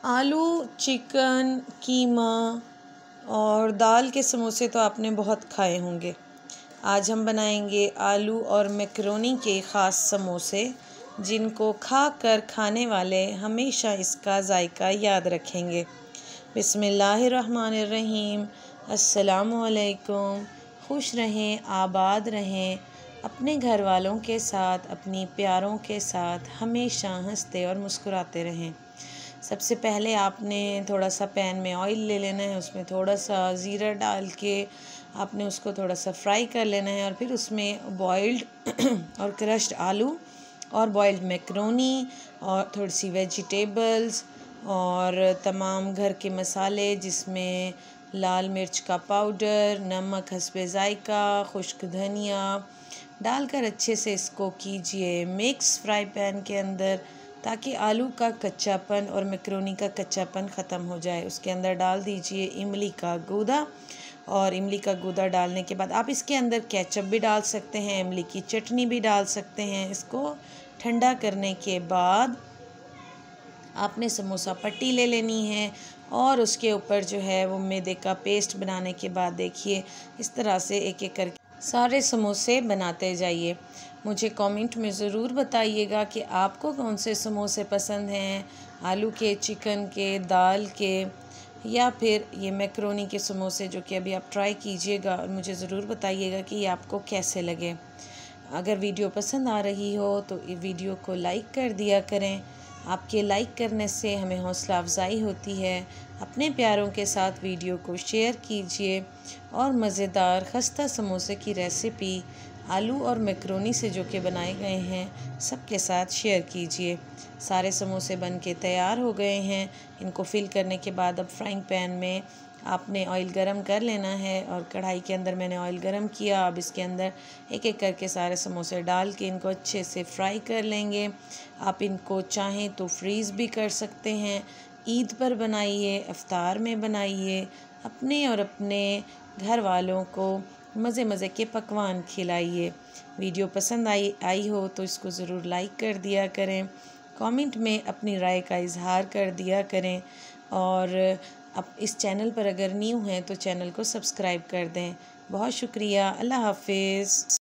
आलू, चिकन, कीमा और दाल के समोसे तो आपने बहुत खाए होंगे। आज हम बनाएंगे आलू और मैकरोनी के ख़ास समोसे, जिनको खाकर खाने वाले हमेशा इसका जायका याद रखेंगे। बिस्मिल्लाहिर्रहमानिर्रहीम। अस्सलामुअलैकुम। खुश रहें, आबाद रहें, अपने घर वालों के साथ, अपनी प्यारों के साथ हमेशा हंसते और मुस्कुराते रहें। सबसे पहले आपने थोड़ा सा पैन में ऑयल ले लेना है, उसमें थोड़ा सा ज़ीरा डाल के आपने उसको थोड़ा सा फ्राई कर लेना है और फिर उसमें बॉइल्ड और क्रश्ड आलू और बॉइल्ड मैकरोनी और थोड़ी सी वेजिटेबल्स और तमाम घर के मसाले, जिसमें लाल मिर्च का पाउडर, नमक हस्बे ज़ायका, खुश्क धनिया डालकर अच्छे से इसको कीजिए मिक्स फ्राई पैन के अंदर, ताकि आलू का कच्चापन और मैकरोनी का कच्चापन ख़त्म हो जाए। उसके अंदर डाल दीजिए इमली का गूदा, और इमली का गूदा डालने के बाद आप इसके अंदर केचप भी डाल सकते हैं, इमली की चटनी भी डाल सकते हैं। इसको ठंडा करने के बाद आपने समोसा पट्टी ले लेनी है और उसके ऊपर जो है वो मैदे का पेस्ट बनाने के बाद देखिए इस तरह से एक एक करके सारे समोसे बनाते जाइए। मुझे कमेंट में ज़रूर बताइएगा कि आपको कौन से समोसे पसंद हैं, आलू के, चिकन के, दाल के या फिर ये मैकरोनी के समोसे, जो कि अभी आप ट्राई कीजिएगा और मुझे ज़रूर बताइएगा कि ये आपको कैसे लगे। अगर वीडियो पसंद आ रही हो तो ये वीडियो को लाइक कर दिया करें। आपके लाइक करने से हमें हौसला अफजाई होती है। अपने प्यारों के साथ वीडियो को शेयर कीजिए और मज़ेदार खस्ता समोसे की रेसिपी आलू और मैकरोनी से जो कि बनाए गए हैं सबके साथ शेयर कीजिए। सारे समोसे बन के तैयार हो गए हैं। इनको फिल करने के बाद अब फ्राइंग पैन में आपने ऑयल गरम कर लेना है और कढ़ाई के अंदर मैंने ऑयल गरम किया। अब इसके अंदर एक एक करके सारे समोसे डाल के इनको अच्छे से फ्राई कर लेंगे। आप इनको चाहें तो फ्रीज़ भी कर सकते हैं। ईद पर बनाइए, इफ्तार में बनाइए, अपने और अपने घर वालों को मज़े मज़े के पकवान खिलाइए। वीडियो पसंद आई हो तो इसको ज़रूर लाइक कर दिया करें, कमेंट में अपनी राय का इजहार कर दिया करें और अब इस चैनल पर अगर न्यू हैं तो चैनल को सब्सक्राइब कर दें। बहुत शुक्रिया। अल्लाह हाफिज़।